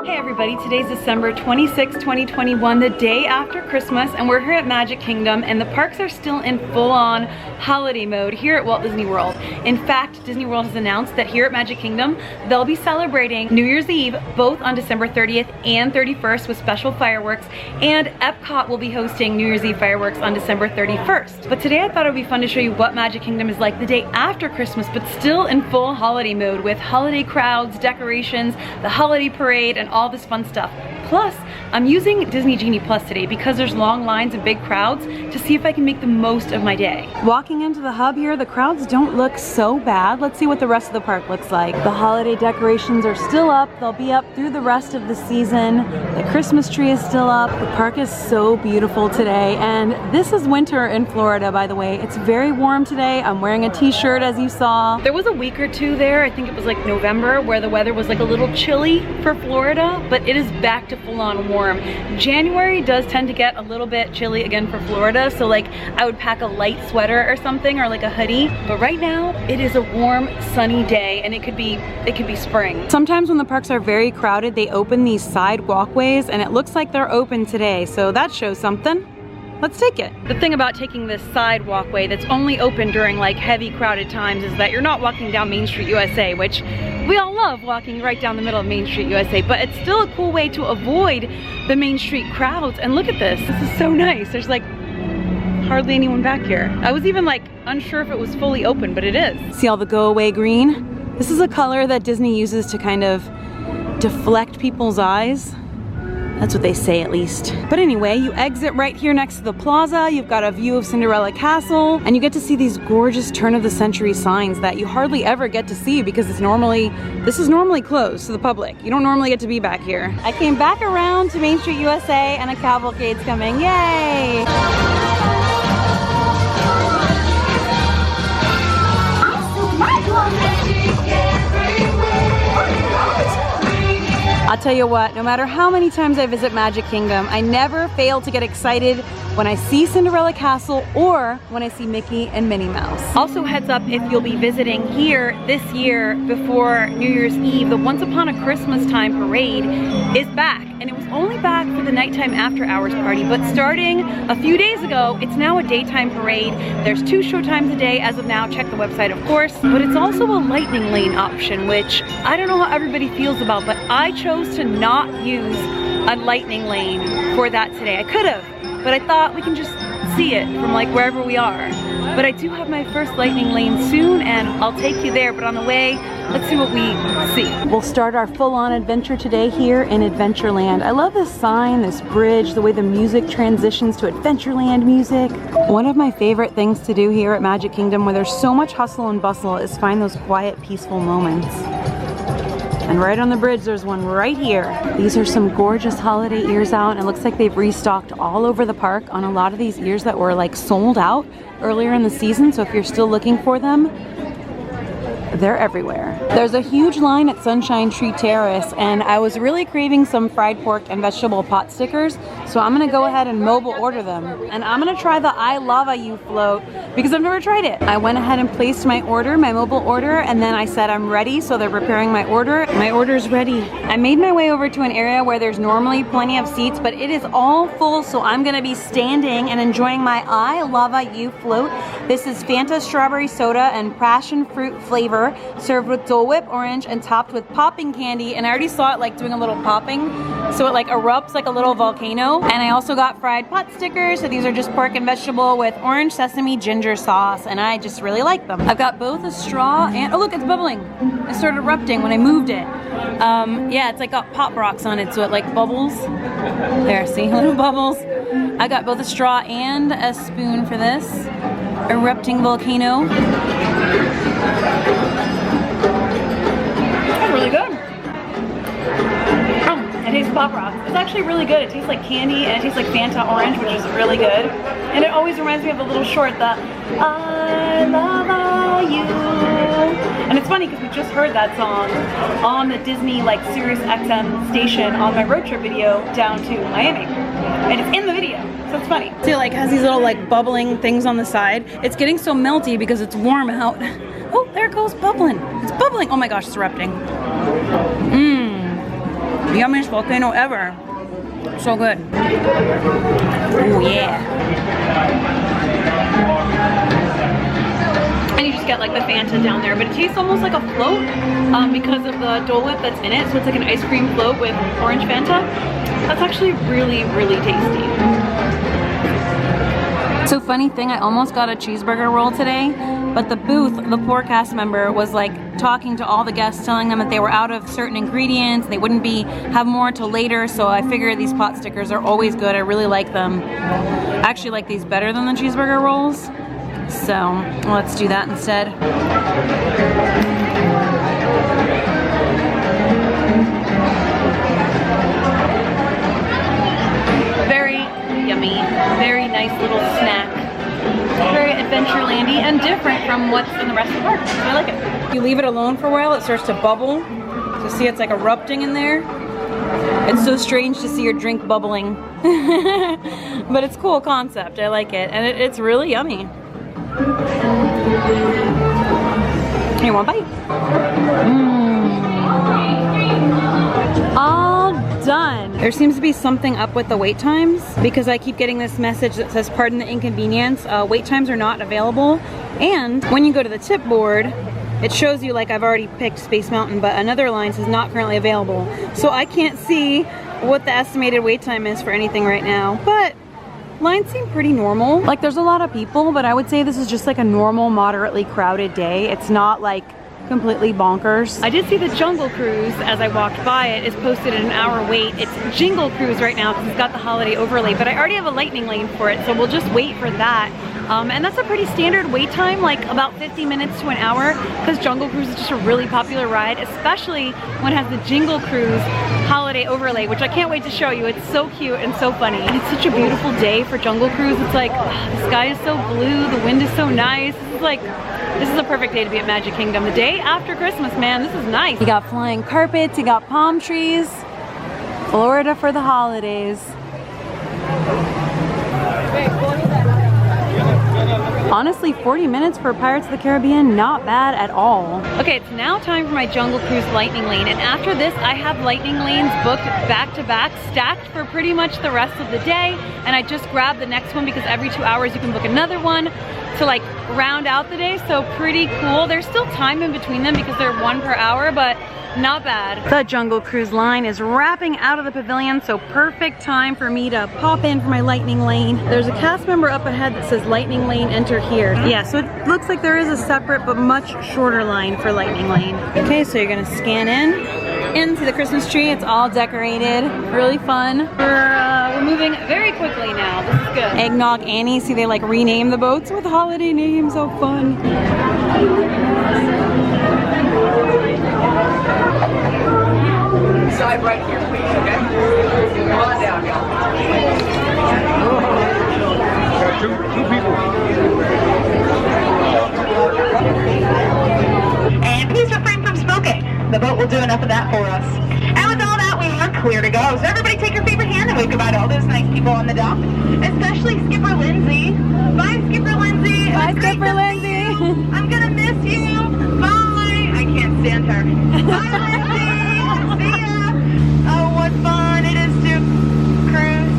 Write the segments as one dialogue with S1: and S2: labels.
S1: Hey everybody, today's December 26, 2021, the day after Christmas, and we're here at Magic Kingdom, and the parks are still in full-on holiday mode here at Walt Disney World. In fact, Disney World has announced that here at Magic Kingdom, they'll be celebrating New Year's Eve, both on December 30th and 31st with special fireworks, and Epcot will be hosting New Year's Eve fireworks on December 31st. But today I thought it would be fun to show you what Magic Kingdom is like the day after Christmas, but still in full holiday mode with holiday crowds, decorations, the holiday parade, and all this fun stuff. Plus, I'm using Disney Genie Plus today because there's long lines and big crowds to see if I can make the most of my day. Walking into the hub here, the crowds don't look so bad. Let's see what the rest of the park looks like. The holiday decorations are still up. They'll be up through the rest of the season. The Christmas tree is still up. The park is so beautiful today, and this is winter in Florida, by the way. It's very warm today. I'm wearing a t-shirt, as you saw. There was a week or two there, I think it was like November, where the weather was like a little chilly for Florida, but it is back to full-on warm. January does tend to get a little bit chilly again for Florida, so like I would pack a light sweater or something, or like a hoodie. But right now it is a warm, sunny day, and it could be spring. Sometimes when the parks are very crowded, they open these side walkways, and it looks like they're open today, so that shows something. Let's take it. The thing about taking this side walkway that's only open during like heavy crowded times is that you're not walking down Main Street USA, which we all love walking right down the middle of Main Street USA, but it's still a cool way to avoid the Main Street crowds. And look at this, this is so nice. There's like hardly anyone back here. I was even like unsure if it was fully open, but it is. See all the go away green? This is a color that Disney uses to kind of deflect people's eyes. That's what they say, at least. But anyway, you exit right here next to the plaza. You've got a view of Cinderella Castle, and you get to see these gorgeous turn-of-the-century signs that you hardly ever get to see because this is normally closed to the public. You don't normally get to be back here. I came back around to Main Street USA, and a cavalcade's coming. Yay! I'll tell you what, no matter how many times I visit Magic Kingdom, I never fail to get excited when I see Cinderella Castle or when I see Mickey and Minnie Mouse. Also, heads up, if you'll be visiting here this year before New Year's Eve, the Once Upon a Christmas Time parade is back. And it was only back for the nighttime after hours party, but starting a few days ago, it's now a daytime parade. There's 2 show times a day as of now. Check the website, of course. But it's also a lightning lane option, which I don't know how everybody feels about, but I chose to not use a lightning lane for that today. I could have, but I thought we can just see it from like wherever we are. But I do have my first lightning lane soon, and I'll take you there. But on the way, let's see what we see. We'll start our full-on adventure today here in Adventureland. I love this sign, this bridge, the way the music transitions to Adventureland music. One of my favorite things to do here at Magic Kingdom, where there's so much hustle and bustle, is find those quiet, peaceful moments. And right on the bridge, there's one right here. These are some gorgeous holiday ears out, and it looks like they've restocked all over the park on a lot of these ears that were like sold out earlier in the season. So if you're still looking for them, they're everywhere. There's a huge line at Sunshine Tree Terrace, and I was really craving some fried pork and vegetable pot stickers, so I'm gonna go ahead and mobile order them. And I'm gonna try the I Lava You float because I've never tried it. I went ahead and placed my order, my mobile order, and then I said I'm ready, so they're preparing my order. My order's ready. I made my way over to an area where there's normally plenty of seats, but it is all full, so I'm gonna be standing and enjoying my I Lava You float. This is Fanta strawberry soda and passion fruit flavor, served with Dole Whip orange and topped with popping candy. And I already saw it like doing a little popping, so it like erupts like a little volcano. And I also got fried pot stickers, so these are just pork and vegetable with orange sesame ginger sauce, and I just really like them. I've got both a straw and, oh look, it's bubbling. It started erupting when I moved it. Yeah, it's like got pop rocks on it, so it like bubbles. There, see, little bubbles. I got both a straw and a spoon for this erupting volcano. That's really good. It tastes pop rocks. It's actually really good. It tastes like candy, and it tastes like Fanta orange, which is really good. And it always reminds me of the little short, the I Love You. And it's funny because we just heard that song on the Disney like Sirius XM station on my road trip video down to Miami. And it's in the video, so it's funny. See, like has these little like bubbling things on the side. It's getting so melty because it's warm out. Oh, there it goes bubbling. It's bubbling. Oh my gosh, it's erupting. Mmm. Yummiest volcano ever. So good. Oh yeah. And you just get like the Fanta down there, but it tastes almost like a float because of the Dole Whip that's in it. So it's like an ice cream float with orange Fanta. That's actually really, really tasty. So funny thing, I almost got a cheeseburger roll today, but the booth, the poor cast member was like talking to all the guests, telling them that they were out of certain ingredients, they wouldn't have more till later, so I figure these pot stickers are always good. I really like them. I actually like these better than the cheeseburger rolls, so let's do that instead. Very yummy, very nice little snack. Very Adventurelandy and different from what's in the rest of the park. I like it. You leave it alone for a while, it starts to bubble. So see, it's like erupting in there. It's so strange to see your drink bubbling. But it's a cool concept, I like it. And it's really yummy. Here, one bite. All done. There seems to be something up with the wait times because I keep getting this message that says pardon the inconvenience, wait times are not available. And when you go to the tip board, it shows you like I've already picked Space Mountain, but another line says not currently available. So I can't see what the estimated wait time is for anything right now, but lines seem pretty normal. Like there's a lot of people, but I would say this is just like a normal, moderately crowded day. It's not like completely bonkers. I did see the Jungle Cruise as I walked by it is posted at an hour wait. It's Jingle Cruise right now because it's got the holiday overlay, but I already have a lightning lane for it, so we'll just wait for that. And that's a pretty standard wait time, like about 50 minutes to an hour, because Jungle Cruise is just a really popular ride, especially when it has the Jingle Cruise holiday overlay, which I can't wait to show you. It's so cute and so funny. And it's such a beautiful day for Jungle Cruise. It's like, the sky is so blue, the wind is so nice. This is a perfect day to be at Magic Kingdom. The day after Christmas, man, this is nice. You got flying carpets, you got palm trees. Florida for the holidays. Honestly, 40 minutes for Pirates of the Caribbean, not bad at all. Okay, it's now time for my Jungle Cruise lightning lane, and after this I have lightning lanes booked back to back, stacked for pretty much the rest of the day, and I just grabbed the next one because every 2 hours you can book another one to like round out the day, so pretty cool. There's still time in between them because they're 1 per hour, but not bad. The Jungle Cruise line is wrapping out of the pavilion, so perfect time for me to pop in for my lightning lane. There's a cast member up ahead that says lightning lane, enter here. Yeah, so it looks like there is a separate but much shorter line for lightning lane. Okay, so you're gonna scan into the Christmas tree. It's all decorated, really fun. We're moving very quickly now. This is good. Eggnog Annie, see they like rename the boats with holiday names, so fun.
S2: Side right here, please, okay? Come on down, y'all. Two people.
S3: And please refrain from smoking. The boat will do enough of that for us. And with all that, we are clear to go. So everybody take your favorite hand and wave goodbye to all those nice people on the dock, especially Skipper Lindsay. Bye, Skipper Lindsay.
S1: Bye, Skipper Lindsay.
S3: I'm gonna miss you. Bye. I can't stand her. Bye, Lindsay. See ya. Oh, what fun it is to cruise.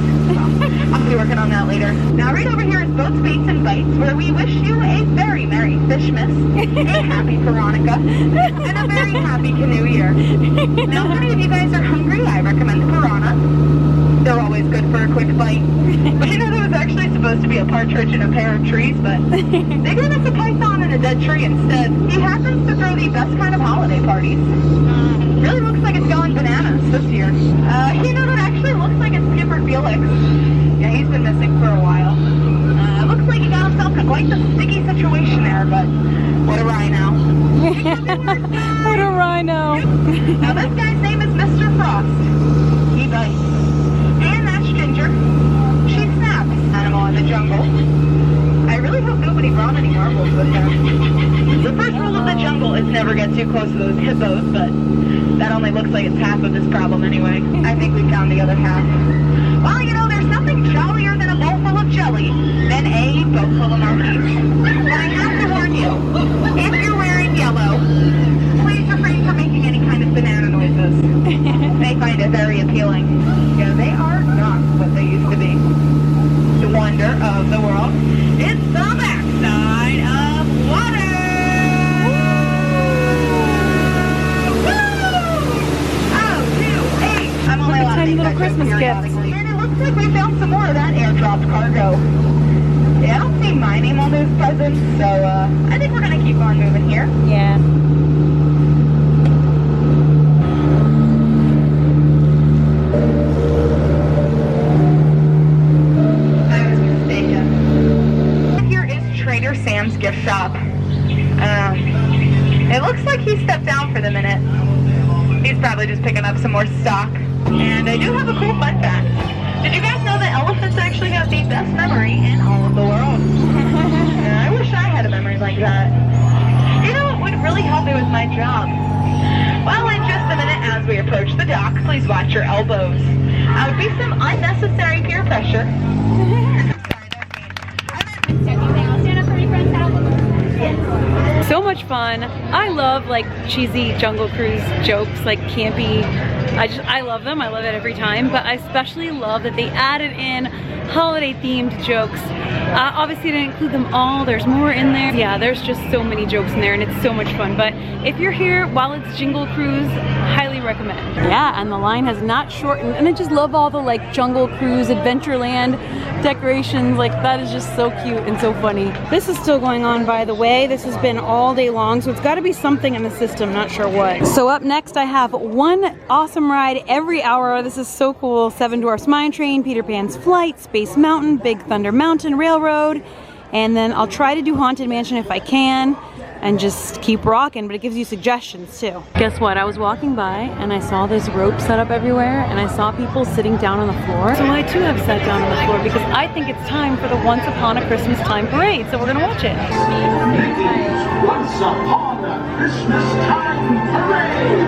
S3: I'll be working on that later. Now, right over here is Boats, Baits, and Bites, where we wish you a very Merry Fishmas, a happy Veronica, and a very happy Canoe Year. Now, if any of you guys are hungry, I recommend the piranha. They're always good for a quick bite. But you know, there was actually supposed to be a partridge in a pair of trees, but they gave us a python in a dead tree instead. He happens to throw the best kind of holiday parties. Really looks like it's going bananas this year. You know, that actually looks like it's Skipper Felix. Yeah, he's been missing for a while. Looks like he got himself in quite the sticky situation there, but what a rhino.
S1: What a rhino.
S3: Now this guy's name is Mr. Frost. He bites. And that's Ginger. She's Snap, animal in the jungle. I really hope nobody brought any marbles with them. The first rule of the jungle is never get too close to those hippos, but that only looks like it's half of this problem anyway. I think we found the other half. Well, you know, there's nothing jollier than a bowl full of jelly than a boat full of monkeys. But I have to warn you, if you're wearing yellow, please refrain from making any kind of banana noises. They find it very
S1: Christmas gift.
S3: And it looks like we found some more of that airdropped cargo. Yeah, I don't see my name on those presents, so I think we're gonna keep on moving here.
S1: Yeah.
S3: I was mistaken. Here is Trader Sam's gift shop. It looks like he stepped down for the minute. He's probably just picking up some more stock. And I do have a cool fun fact. Did you guys know that elephants actually have the best memory in all of the world? And I wish I had a memory like that. You know what would really help me with my job? Well, in just a minute as we approach the dock, please watch your elbows. That would be some unnecessary peer pressure.
S1: So much fun. I love like cheesy Jungle Cruise jokes, like campy. I love them. I love it every time, but I especially love that they added in holiday themed jokes. Obviously I didn't include them all. There's more in there. Yeah, there's just so many jokes in there and it's so much fun. But if you're here while it's Jingle Cruise, highly recommend. Yeah, and the line has not shortened. And I just love all the like Jungle Cruise, Adventureland decorations. Like that is just so cute and so funny. This is still going on, by the way. This has been all day long, so it's got to be something in the system, not sure what. So up next I have one awesome ride every hour. This is so cool. Seven Dwarfs Mine Train, Peter Pan's Flight, Space Mountain, Big Thunder Mountain Railroad, and then I'll try to do Haunted Mansion if I can and just keep rocking, but it gives you suggestions too. Guess what? I was walking by and I saw this rope set up everywhere and I saw people sitting down on the floor. So I too have sat down on the floor because I think it's time for the Once Upon a Christmas Time parade. So we're gonna watch it.
S4: Once Upon a Christmas Time parade!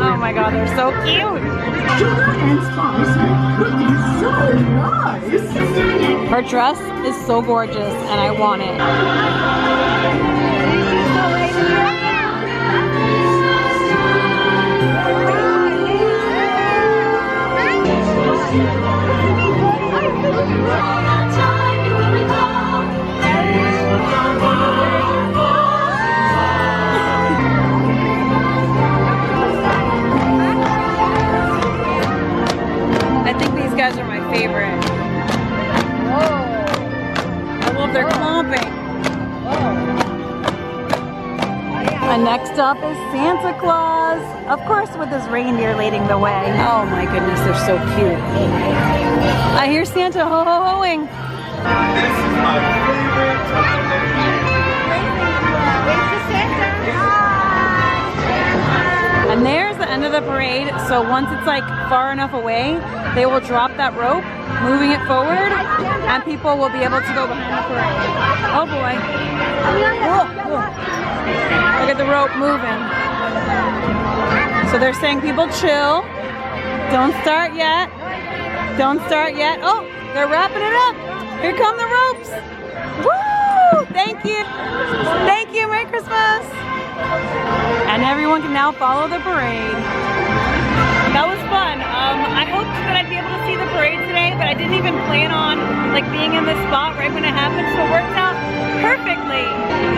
S1: Oh my god, they're so cute! Her dress is so gorgeous and I want it. I think these guys are my favorite. Whoa. I love their clomping. And next up is Santa Claus. Of course with his reindeer leading the way. Oh my goodness, they're so cute. I hear Santa ho-ho-hoing.
S2: This is my favorite time of year.
S1: And there's the end of the parade. So once it's like far enough away, they will drop that rope, moving it forward, and people will be able to go behind the parade. Oh boy. Whoa, whoa. Look at the rope moving. So they're saying people chill. Don't start yet. Don't start yet. Oh, they're wrapping it up. Here come the ropes. Woo! Thank you. Thank you. Merry Christmas. And everyone can now follow the parade. That was fun. I hoped that I'd be able to see the parade today, but I didn't even plan on like being in this spot right when it happened, so it worked out perfectly.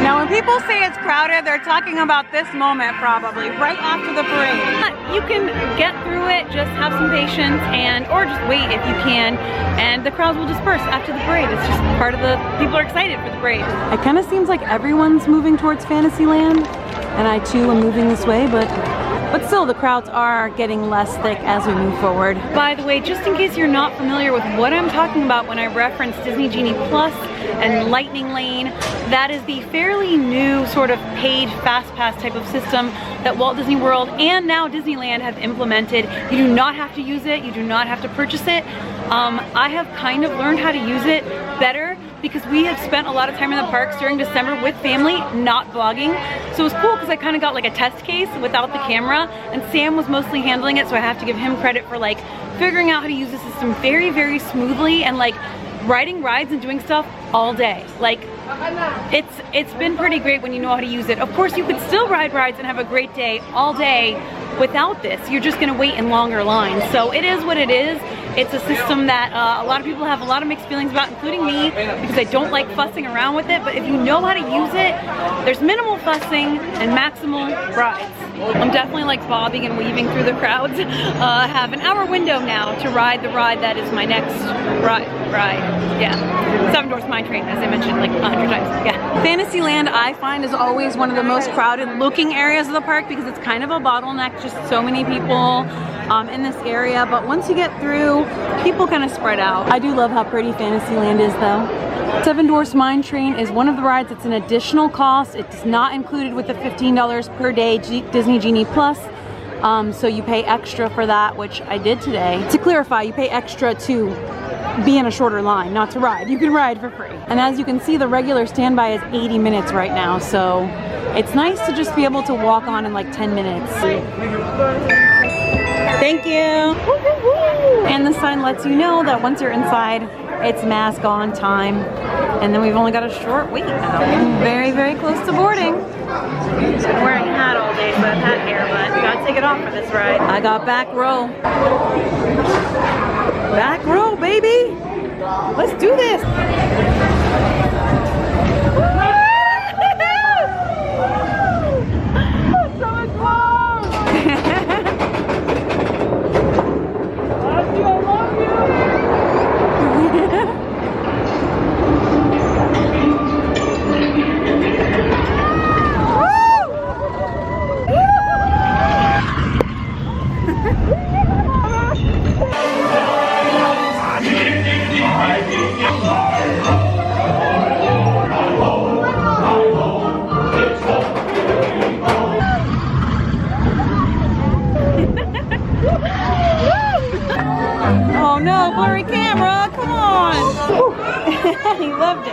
S1: Now when people say it's crowded, they're talking about this moment probably, right after the parade. You can get through it, just have some patience, and or just wait if you can, and the crowds will disperse after the parade. It's just part of the, people are excited for the parade. It kind of seems like everyone's moving towards Fantasyland, and I too am moving this way, but But still, the crowds are getting less thick as we move forward. By the way, just in case you're not familiar with what I'm talking about when I reference Disney Genie Plus and Lightning Lane, that is the fairly new sort of paid fast pass type of system that Walt Disney World and now Disneyland have implemented. You do not have to use it, you do not have to purchase it. I have kind of learned how to use it better because we have spent a lot of time in the parks during December with family, not vlogging. So it was cool because I kind of got like a test case without the camera, and Sam was mostly handling it, so I have to give him credit for like figuring out how to use the system very, very smoothly and like riding rides and doing stuff all day. Like it's been pretty great when you know how to use it. Of course, you could still ride rides and have a great day all day without this. You're just gonna wait in longer lines. So it is what it is. It's a system that a lot of people have a lot of mixed feelings about, including me, because I don't like fussing around with it. But if you know how to use it, there's minimal fussing and maximal rides. I'm definitely like bobbing and weaving through the crowds. I have an hour window now to ride the ride that is my next ride. Yeah, Seven Dwarfs Mine Train, as I mentioned like 100 times. Yeah. Fantasyland, I find, is always one of the most crowded looking areas of the park because it's kind of a bottleneck, just so many people in this area. But once you get through, people kind of spread out. I do love how pretty Fantasyland is though. Seven Dwarfs Mine Train is one of the rides that's an additional cost. It's not included with the $15 per day Disney Genie Plus. So you pay extra for that, which I did today. To clarify, you pay extra to be in a shorter line, not to ride. You can ride for free. And as you can see, the regular standby is 80 minutes right now. So it's nice to just be able to walk on in like 10 minutes. Thank you. And the sign lets you know that once you're inside, it's mask on time. And then we've only got a short wait now. Very, very close to boarding. I've been wearing a hat all day, so I've had hair, but we gotta take it off for this ride. I got back row. Back row, baby. Let's do this. So much fun. I love you. Oh no, blurry camera, come on. He loved it.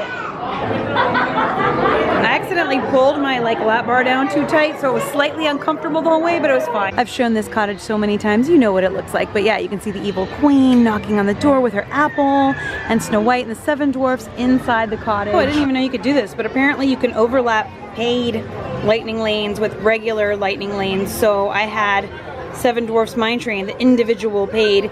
S1: I accidentally pulled my like lap bar down too tight, so it was slightly uncomfortable the whole way, but it was fine. I've shown this cottage so many times, you know what it looks like. But yeah, you can see the evil queen knocking on the door with her apple, and Snow White and the Seven Dwarfs inside the cottage. Oh, I didn't even know you could do this, but apparently you can overlap paid lightning lanes with regular lightning lanes. So I had Seven Dwarfs Mine Train, the individual paid,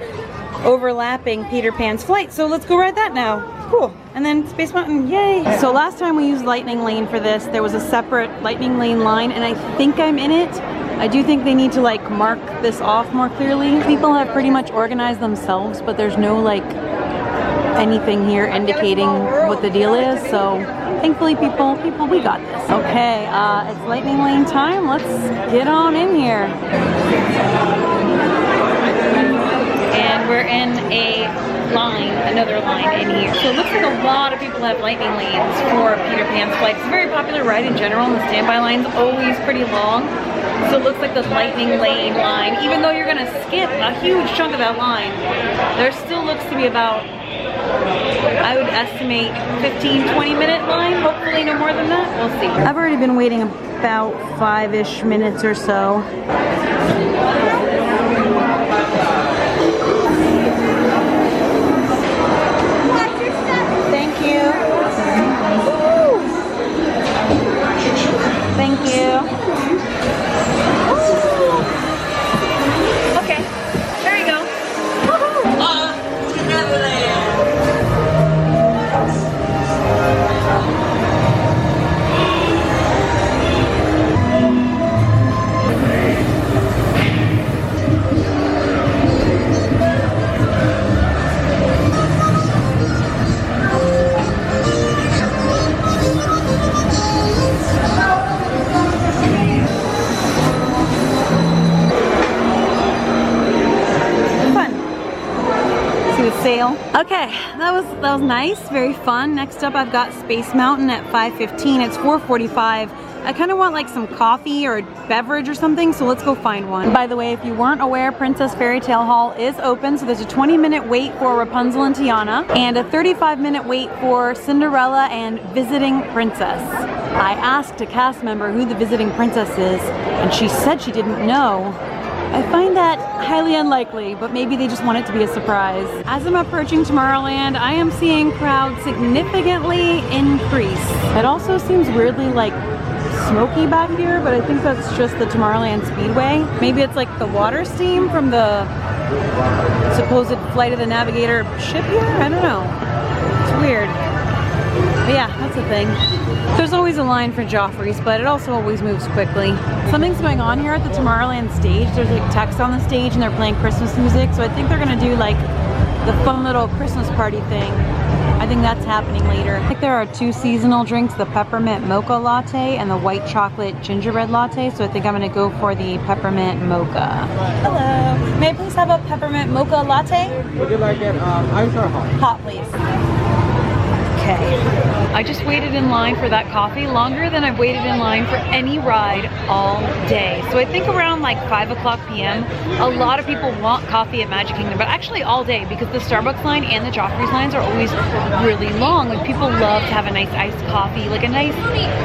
S1: overlapping Peter Pan's flight. So let's go ride that now. Cool. And then Space Mountain, yay! So last time we used Lightning Lane for this, there was a separate Lightning Lane line, and I think I'm in it. I do think they need to like mark this off more clearly. People have pretty much organized themselves, but there's no like anything here indicating what the deal is. So thankfully people, we got this. Okay, it's Lightning Lane time. Let's get on in here. And we're in a line, another line in here. So it looks like a lot of people have lightning lanes for Peter Pan's flight. It's a very popular ride in general, and the standby line's always pretty long. So it looks like the lightning lane line, even though you're gonna skip a huge chunk of that line, there still looks to be about, I would estimate 15-20 minute line, hopefully no more than that, we'll see. I've already been waiting about 5-ish minutes or so. Thank you. Woo! Thank you. Okay, there you go. sale. Okay, that was nice, very fun. Next up I've got Space Mountain at 5:15. It's 4:45. I kind of want like some coffee or a beverage or something, so let's go find one. By the way, if you weren't aware, Princess Fairy Tale Hall is open, so there's a 20-minute wait for Rapunzel and Tiana and a 35-minute wait for Cinderella and Visiting Princess. I asked a cast member who the Visiting Princess is, and she said she didn't know. I find that highly unlikely, but maybe they just want it to be a surprise. As I'm approaching Tomorrowland, I am seeing crowds significantly increase. It also seems weirdly like smoky back here, but I think that's just the Tomorrowland Speedway. Maybe it's like the water steam from the supposed Flight of the Navigator ship here? I don't know. It's weird. But yeah, that's the thing. There's always a line for Joffrey's, but it also always moves quickly. Something's going on here at the Tomorrowland stage. There's like text on the stage and they're playing Christmas music, so I think they're gonna do like the fun little Christmas party thing. I think that's happening later. I think there are two seasonal drinks, the peppermint mocha latte and the white chocolate gingerbread latte, so I think I'm gonna go for the peppermint mocha. Hello. May I please have a peppermint mocha latte?
S2: Would you like it ice or hot?
S1: Hot, please. Okay. I just waited in line for that coffee longer than I've waited in line for any ride all day. So I think around like 5 o'clock p.m. a lot of people want coffee at Magic Kingdom, but actually all day, because the Starbucks line and the Joffrey's lines are always really long. Like people love to have a nice iced coffee, like a nice,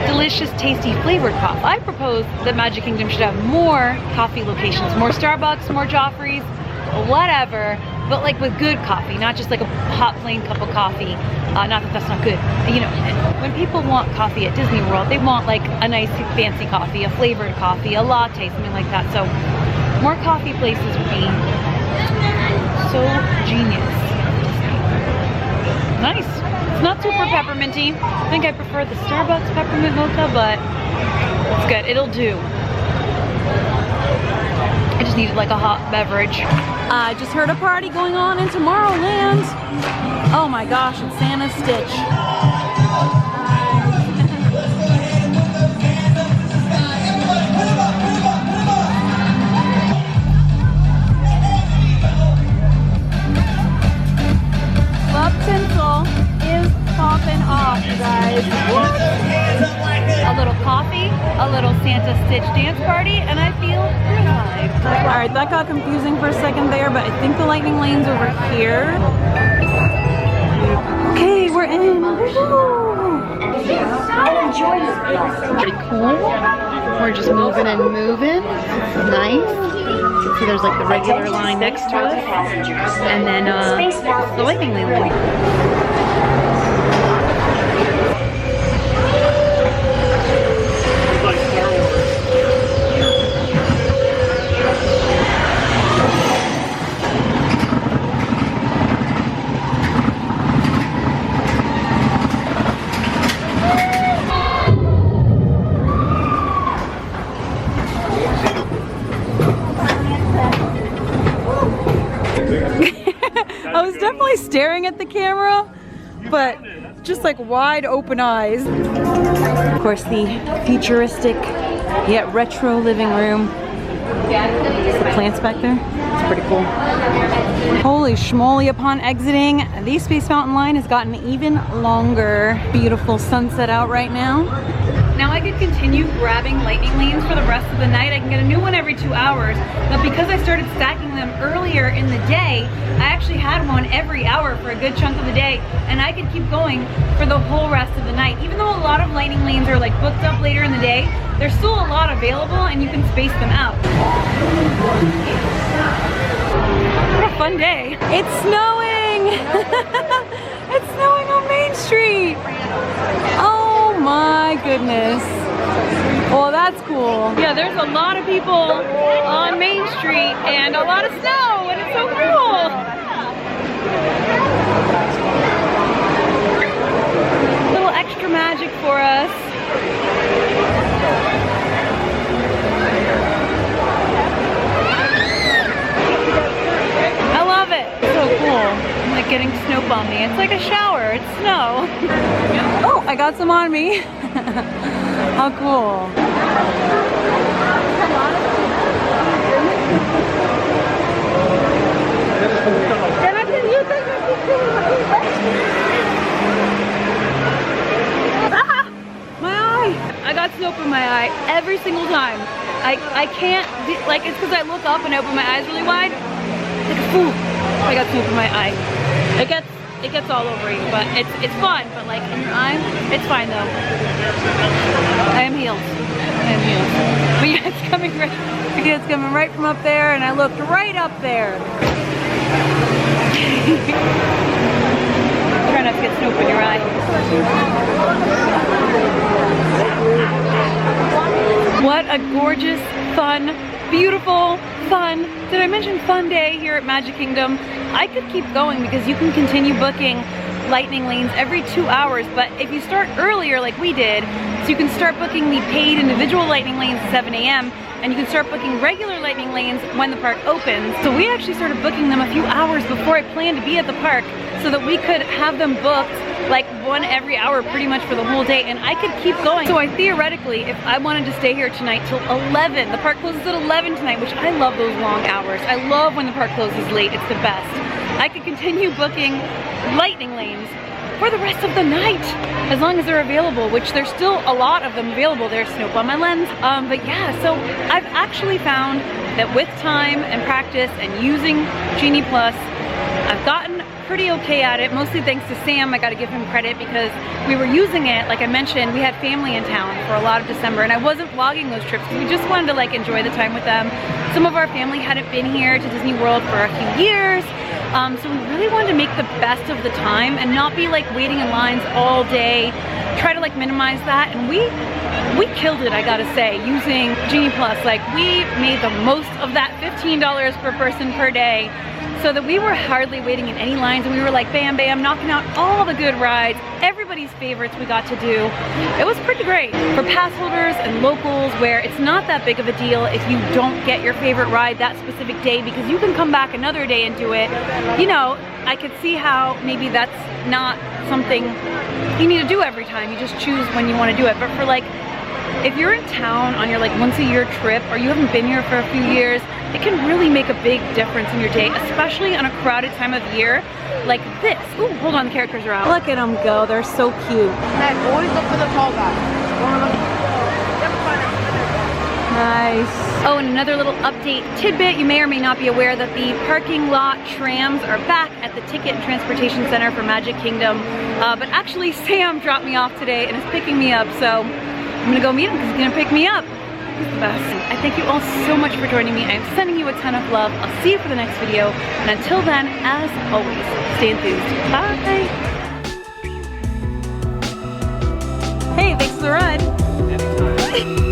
S1: delicious, tasty flavored coffee. I propose that Magic Kingdom should have more coffee locations, more Starbucks, more Joffrey's, whatever, but like with good coffee, not just like a hot plain cup of coffee. Not that that's not good. You know, when people want coffee at Disney World, they want like a nice fancy coffee, a flavored coffee, a latte, something like that. So more coffee places would be so genius. Nice. It's not super pepperminty. I think I prefer the Starbucks peppermint mocha, but it's good. It'll do. I just needed like a hot beverage. I just heard a party going on in Tomorrowland. Oh my gosh, it's Santa's Stitch. Love Tinsel is popping off, you guys. What? A little coffee, a little Santa Stitch dance party, and I feel revived. Alright, that got confusing for a second there, but I think the lightning lane's over here. Okay, we're in. Pretty cool. We're just moving and moving. Nice. You can see there's like the regular line next to us, and then the lightning lane line. I was definitely staring at the camera, but just like wide open eyes. Of course, the futuristic yet retro living room. The plants back there. It's pretty cool. Holy schmoly, upon exiting, the Space Mountain line has gotten even longer. Beautiful sunset out right now. Now I could continue grabbing lightning lanes for the rest of the night. I can get a new one every 2 hours, but because I started stacking them earlier in the day, I actually had one every hour for a good chunk of the day, and I could keep going for the whole rest of the night. Even though a lot of lightning lanes are like booked up later in the day, there's still a lot available and you can space them out. What a fun day. It's snowing! It's snowing on Main Street! Oh my goodness. Well, that's cool. Yeah, there's a lot of people on Main Street and a lot of snow, and it's so cool. A little extra magic for us. I love it. It's so cool. I'm like getting snow on me. It's like a shower. It's snow. Oh, I got some on me. How cool. single time. I can't, like, it's because I look up and I open my eyes really wide. Like, ooh, I got snoop in my eye. It gets all over you, but it's fun. But like in your eye, it's fine though. I am healed. But yeah, it's coming right from up there, and I looked right up there. Try not to get snoop in your eye. What a gorgeous, fun, beautiful, fun. Did I mention fun day here at Magic Kingdom? I could keep going because you can continue booking lightning lanes every 2 hours, but if you start earlier like we did, so you can start booking the paid individual lightning lanes at 7 a.m. and you can start booking regular lightning lanes when the park opens. So we actually started booking them a few hours before I planned to be at the park so that we could have them booked like one every hour pretty much for the whole day, and I could keep going. So I theoretically, if I wanted to stay here tonight till 11, the park closes at 11 tonight, which I love those long hours. I love when the park closes late, it's the best. I could continue booking lightning lanes for the rest of the night, as long as they're available, which there's still a lot of them available. There's Snoop on my lens. But yeah, so I've actually found that with time and practice and using Genie Plus, I've gotten pretty okay at it, mostly thanks to Sam. I gotta give him credit because we were using it, like I mentioned, we had family in town for a lot of December, and I wasn't vlogging those trips because we just wanted to like enjoy the time with them. Some of our family hadn't been here to Disney World for a few years, so we really wanted to make the best of the time and not be like waiting in lines all day, try to like minimize that, and we killed it, I gotta say, using Genie Plus. Like, we made the most of that $15 per person per day, so that we were hardly waiting in any lines, and we were like bam bam knocking out all the good rides, everybody's favorites we got to do. It was pretty great for pass holders and locals, where it's not that big of a deal if you don't get your favorite ride that specific day, because you can come back another day and do it. You know, I could see how maybe that's not something you need to do every time, you just choose when you want to do it. But for like, if you're in town on your like once a year trip, or you haven't been here for a few years, it can really make a big difference in your day, especially on a crowded time of year like this. Ooh, hold on, the characters are out. Look at them go, they're so cute.
S3: And always look for the tall guy.
S1: Nice. Oh, and another little update tidbit, you may or may not be aware that the parking lot trams are back at the Ticket and Transportation Center for Magic Kingdom. But actually Sam dropped me off today and is picking me up, so I'm gonna go meet him because he's gonna pick me up. He's the best. I thank you all so much for joining me. I'm sending you a ton of love. I'll see you for the next video. And until then, as always, stay enthused. Bye. Hey, thanks for the ride.